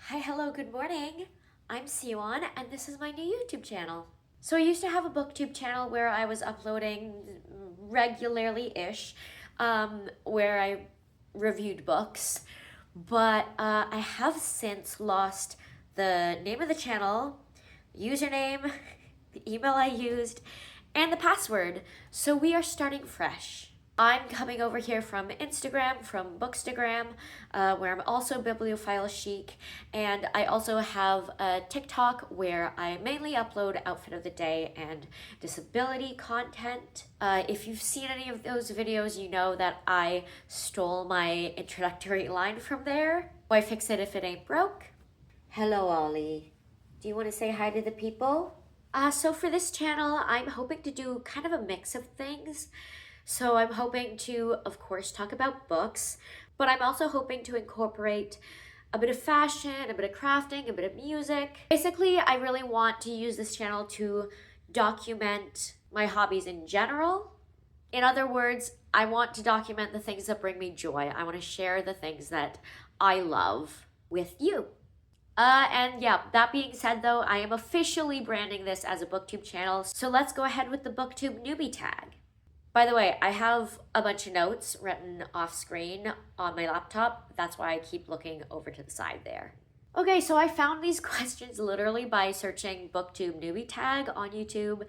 Hi, hello, good morning. I'm Siyuan, and this is my new YouTube channel. So I used to have a Booktube channel where I was uploading regularly-ish, where I reviewed books, but I have since lost the name of the channel, username, the email I used, and the password. So we are starting fresh. I'm coming over here from Instagram, from Bookstagram, where I'm also bibliophile chic, and I also have a TikTok where I mainly upload outfit of the day and disability content. If you've seen any of those videos, you know that I stole my introductory line from there. Why fix it if it ain't broke? Hello, Ollie. Do you want to say hi to the people? So for this channel, I'm hoping to do kind of a mix of things. So I'm hoping to, of course, talk about books, but I'm also hoping to incorporate a bit of fashion, a bit of crafting, a bit of music. Basically, I really want to use this channel to document my hobbies in general. In other words, I want to document the things that bring me joy. I want to share the things that I love with you. And yeah, that being said though, I am officially branding this as a Booktube channel, so let's go ahead with the Booktube newbie tag. By the way, I have a bunch of notes written off screen on my laptop. That's why I keep looking over to the side there. Okay, so I found these questions literally by searching Booktube newbie tag on YouTube.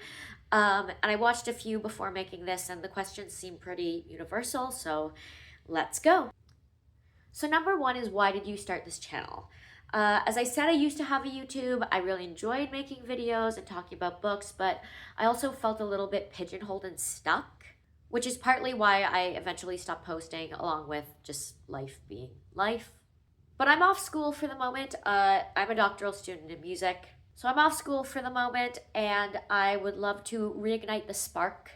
And I watched a few before making this, and the questions seem pretty universal, so let's go. So number one is, why did you start this channel? As I said, I used to have a YouTube. I really enjoyed making videos and talking about books, but I also felt a little bit pigeonholed and stuck, which is partly why I eventually stopped posting, along with just life being life. But I'm off school for the moment. I'm a doctoral student in music, so I'm off school for the moment, and I would love to reignite the spark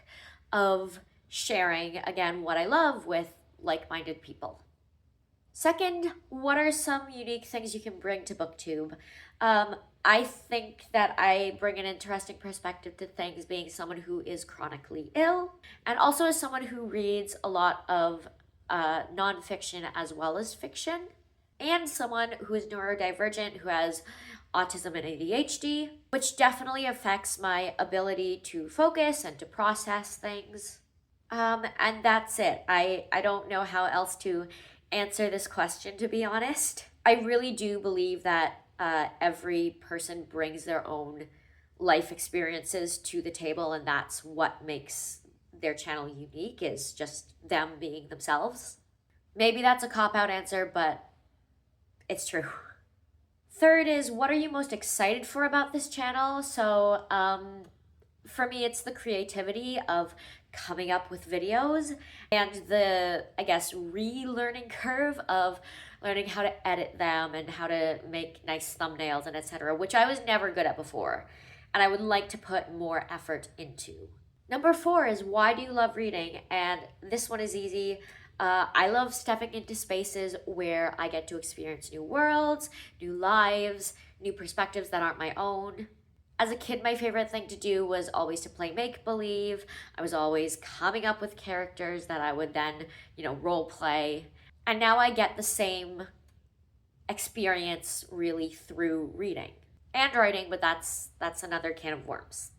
of sharing, again, what I love with like-minded people. Second, what are some unique things you can bring to Booktube? I think that I bring an interesting perspective to things, being someone who is chronically ill, and also as someone who reads a lot of nonfiction as well as fiction, and someone who is neurodivergent, who has autism and ADHD, which definitely affects my ability to focus and to process things. And that's it. I don't know how else to answer this question, to be honest. I really do believe that every person brings their own life experiences to the table, and that's what makes their channel unique, is just them being themselves. Maybe that's a cop-out answer, but it's true. Third is, what are you most excited for about this channel? So for me, it's the creativity of coming up with videos and the, I guess, relearning curve of learning how to edit them and how to make nice thumbnails and etc., which I was never good at before, and I would like to put more effort into. Number four is, why do you love reading? And this one is easy. I love stepping into spaces where I get to experience new worlds, new lives, new perspectives that aren't my own. As a kid, my favorite thing to do was always to play make-believe. I was always coming up with characters that I would then, role play. And now I get the same experience really through reading and writing, but that's another can of worms.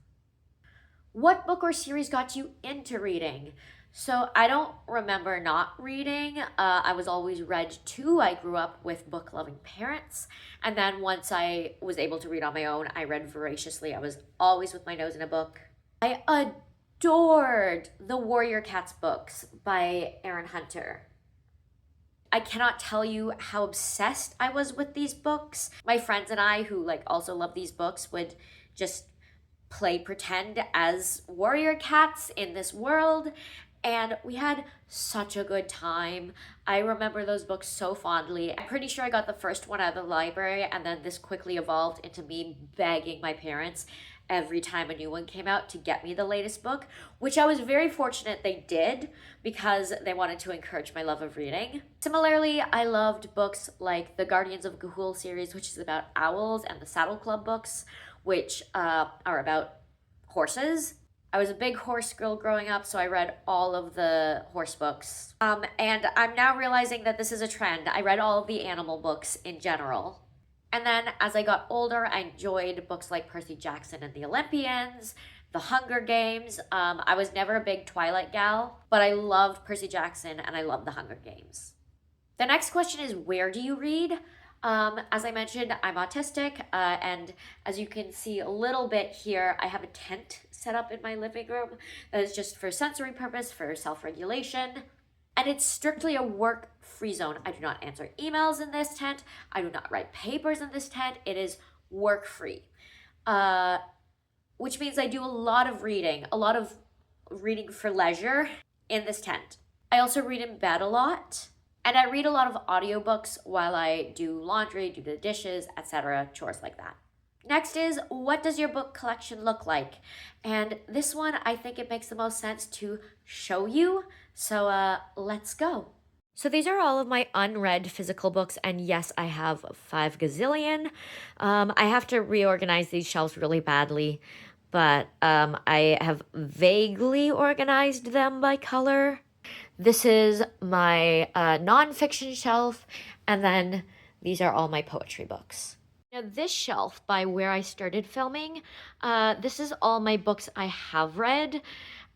What book or series got you into reading? So I don't remember not reading. I was always read to. I grew up with book-loving parents. And then once I was able to read on my own, I read voraciously. I was always with my nose in a book. I adored the Warrior Cats books by Aaron Hunter. I cannot tell you how obsessed I was with these books. My friends and I, who also love these books, would just play pretend as warrior cats in this world, and we had such a good time. I remember those books so fondly. I'm pretty sure I got the first one out of the library, and then this quickly evolved into me begging my parents every time a new one came out to get me the latest book, which I was very fortunate they did, because they wanted to encourage my love of reading. Similarly, I loved books like the Guardians of Ga'Hoole series, which is about owls, and the Saddle Club books, which are about horses. I was a big horse girl growing up, so I read all of the horse books. And I'm now realizing that this is a trend. I read all of the animal books in general. And then as I got older, I enjoyed books like Percy Jackson and the Olympians, The Hunger Games. I was never a big Twilight gal, but I loved Percy Jackson and I loved The Hunger Games. The next question is, where do you read? As I mentioned, I'm autistic, and as you can see a little bit here, I have a tent set up in my living room that is just for sensory purpose, for self-regulation, and it's strictly a work-free zone. I do not answer emails in this tent. I do not write papers in this tent. It is work-free, which means I do a lot of reading for leisure in this tent. I also read in bed a lot. And I read a lot of audiobooks while I do laundry, do the dishes, etc., chores like that. Next is, what does your book collection look like? And this one, I think it makes the most sense to show you. So let's go. So these are all of my unread physical books, and yes, I have 5 gazillion. I have to reorganize these shelves really badly, but I have vaguely organized them by color. This is my nonfiction shelf, and then these are all my poetry books. Now this shelf, by where I started filming, this is all my books I have read,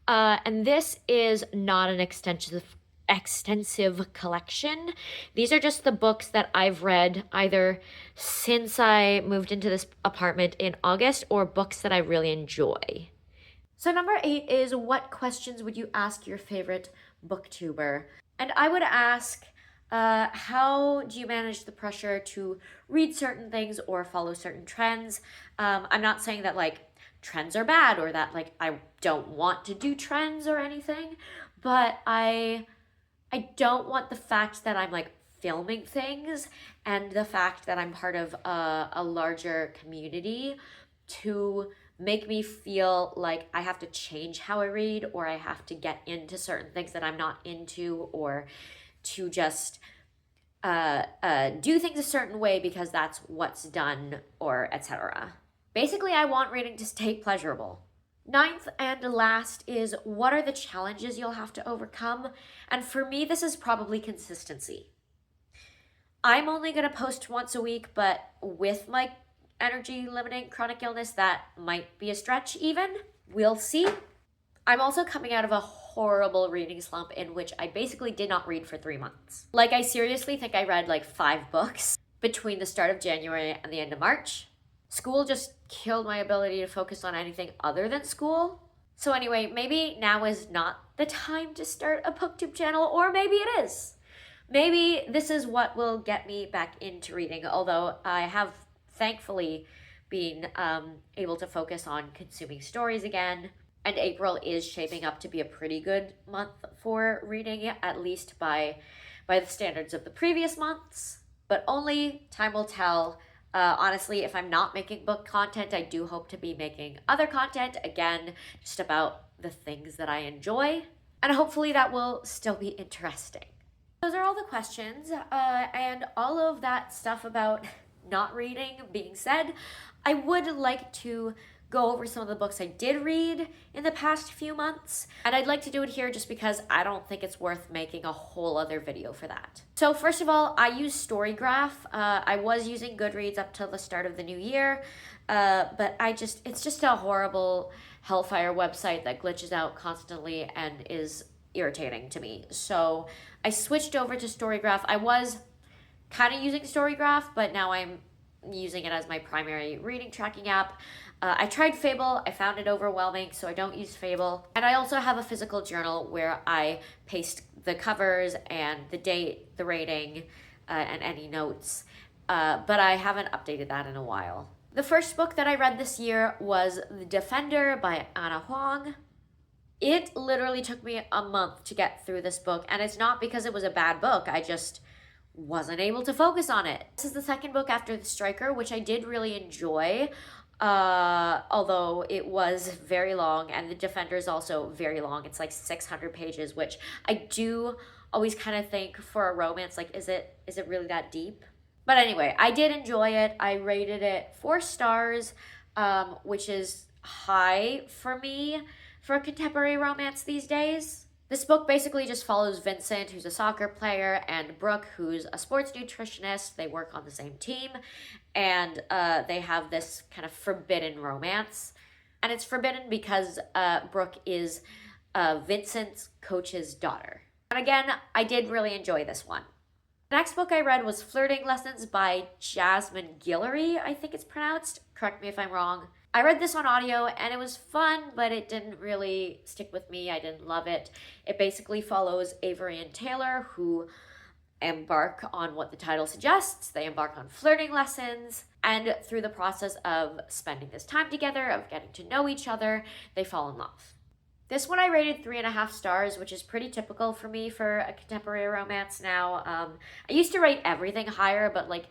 and this is not an extensive collection. These are just the books that I've read either since I moved into this apartment in August or books that I really enjoy. So number 8 is, what questions would you ask your favorite booktuber? And I would ask, how do you manage the pressure to read certain things or follow certain trends? I'm not saying that like trends are bad or that like I don't want to do trends or anything, but I don't want the fact that I'm like filming things and the fact that I'm part of a larger community to make me feel like I have to change how I read, or I have to get into certain things that I'm not into, or to just do things a certain way because that's what's done, or etc. Basically, I want reading to stay pleasurable. 9th and last is, what are the challenges you'll have to overcome? And for me, this is probably consistency. I'm only going to post once a week, but with my energy limiting chronic illness, that might be a stretch even. We'll see. I'm also coming out of a horrible reading slump in which I basically did not read for 3 months. Like, I seriously think I read like 5 books between the start of January and the end of March. School just killed my ability to focus on anything other than school. So anyway, maybe now is not the time to start a Booktube channel, or maybe it is. Maybe this is what will get me back into reading, although I have thankfully been able to focus on consuming stories again. And April is shaping up to be a pretty good month for reading, at least by the standards of the previous months. But only time will tell. Honestly, if I'm not making book content, I do hope to be making other content, again, just about the things that I enjoy. And hopefully that will still be interesting. Those are all the questions, and all of that stuff about not reading being said, I would like to go over some of the books I did read in the past few months, and I'd like to do it here just because I don't think it's worth making a whole other video for that. So first of all, I use Storygraph. I was using Goodreads up till the start of the new year, but it's just a horrible hellfire website that glitches out constantly and is irritating to me. So I switched over to Storygraph. I was kind of using Storygraph, but now I'm using it as my primary reading tracking app. I tried Fable. I found it overwhelming, so I don't use Fable. And I also have a physical journal where I paste the covers and the date, the rating, and any notes. But I haven't updated that in a while. The first book that I read this year was The Defender by Anna Huang. It literally took me a month to get through this book, and it's not because it was a bad book. I just wasn't able to focus on it. This is the second book after The Striker, which I did really enjoy, although it was very long, and The Defender is also very long. It's like 600 pages, which I do always kind of think for a romance, like, is it really that deep? But anyway, I did enjoy it. I rated it 4 stars, which is high for me for a contemporary romance these days. This book basically just follows Vincent, who's a soccer player, and Brooke, who's a sports nutritionist. They work on the same team, and they have this kind of forbidden romance. And it's forbidden because Brooke is Vincent's coach's daughter. And again, I did really enjoy this one. The next book I read was Flirting Lessons by Jasmine Guillory, I think it's pronounced. Correct me if I'm wrong. I read this on audio and it was fun, but it didn't really stick with me. I didn't love it. It basically follows Avery and Taylor, who embark on what the title suggests. They embark on flirting lessons, and through the process of spending this time together, of getting to know each other, they fall in love. This one I rated 3.5 stars, which is pretty typical for me for a contemporary romance now. I used to rate everything higher, but like,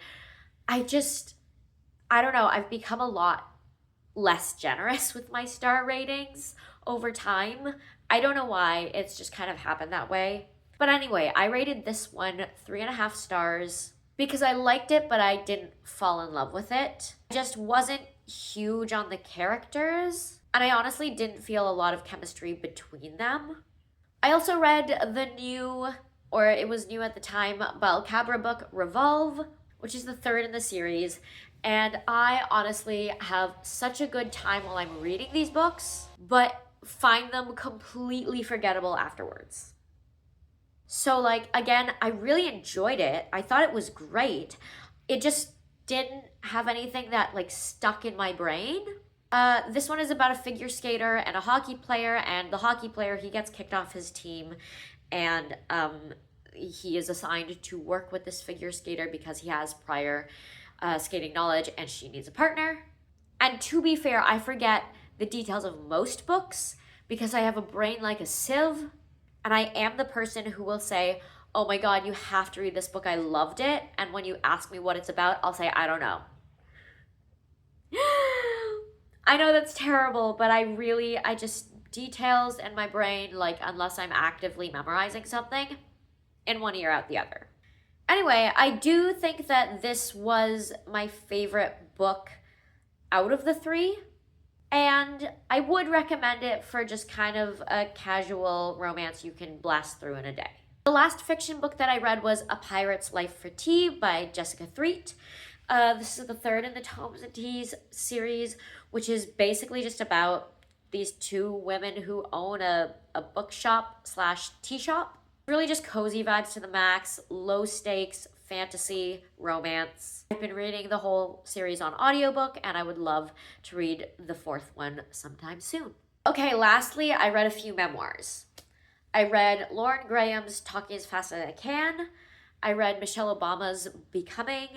I don't know, I've become a lot less generous with my star ratings over time. I don't know why, it's just kind of happened that way. But anyway, I rated this one 3.5 stars because I liked it, but I didn't fall in love with it. I just wasn't huge on the characters, and I honestly didn't feel a lot of chemistry between them. I also read the new, or it was new at the time, Bel Cabra book Revolve, which is the third in the series, and I honestly have such a good time while I'm reading these books, but find them completely forgettable afterwards. So like, again, I really enjoyed it. I thought it was great. It just didn't have anything that like stuck in my brain. This one is about a figure skater and a hockey player, and the hockey player, he gets kicked off his team, and he is assigned to work with this figure skater because he has prior skating knowledge and she needs a partner. And to be fair, I forget the details of most books because I have a brain like a sieve, and I am the person who will say, oh my God, you have to read this book, I loved it. And when you ask me what it's about, I'll say, I don't know. I know that's terrible, but I just, details in my brain, like unless I'm actively memorizing something, in one ear out the other. Anyway, I do think that this was my favorite book out of the three, and I would recommend it for just kind of a casual romance you can blast through in a day. The last fiction book that I read was A Pirate's Life for Tea by Jessica Threet. This is the third in the Tomes and Teas series, which is basically just about these two women who own a bookshop / tea shop. Really just cozy vibes to the max, low stakes, fantasy, romance. I've been reading the whole series on audiobook, and I would love to read the fourth one sometime soon. Okay, lastly, I read a few memoirs. I read Lauren Graham's Talking as Fast as I Can. I read Michelle Obama's Becoming,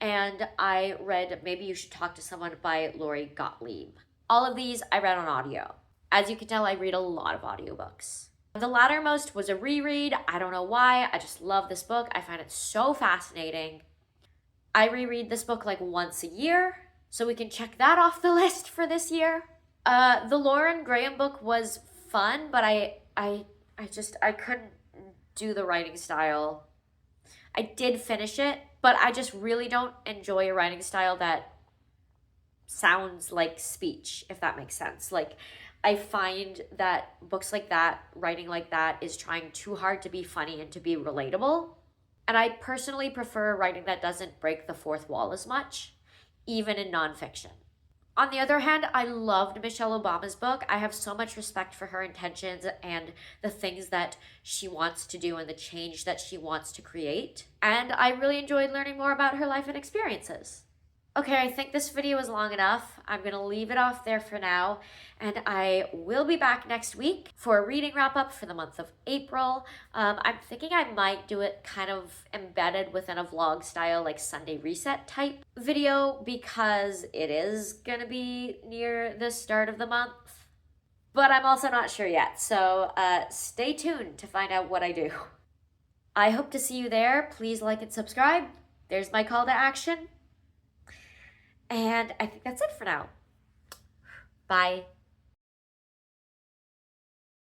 and I read Maybe You Should Talk to Someone by Lori Gottlieb. All of these I read on audio. As you can tell, I read a lot of audiobooks. The lattermost was a reread. I don't know why. I just love this book. I find it so fascinating. I reread this book like once a year, so we can check that off the list for this year. The Lauren Graham book was fun, but I couldn't do the writing style. I did finish it, but I just really don't enjoy a writing style that sounds like speech, if that makes sense. Like, I find that books like that, writing like that, is trying too hard to be funny and to be relatable. And I personally prefer writing that doesn't break the fourth wall as much, even in nonfiction. On the other hand, I loved Michelle Obama's book. I have so much respect for her intentions and the things that she wants to do and the change that she wants to create. And I really enjoyed learning more about her life and experiences. Okay, I think this video is long enough. I'm going to leave it off there for now, and I will be back next week for a reading wrap-up for the month of April. I'm thinking I might do it kind of embedded within a vlog style, like Sunday reset type video, because it is going to be near the start of the month. But I'm also not sure yet, so stay tuned to find out what I do. I hope to see you there. Please like and subscribe. There's my call to action. And I think that's it for now. Bye.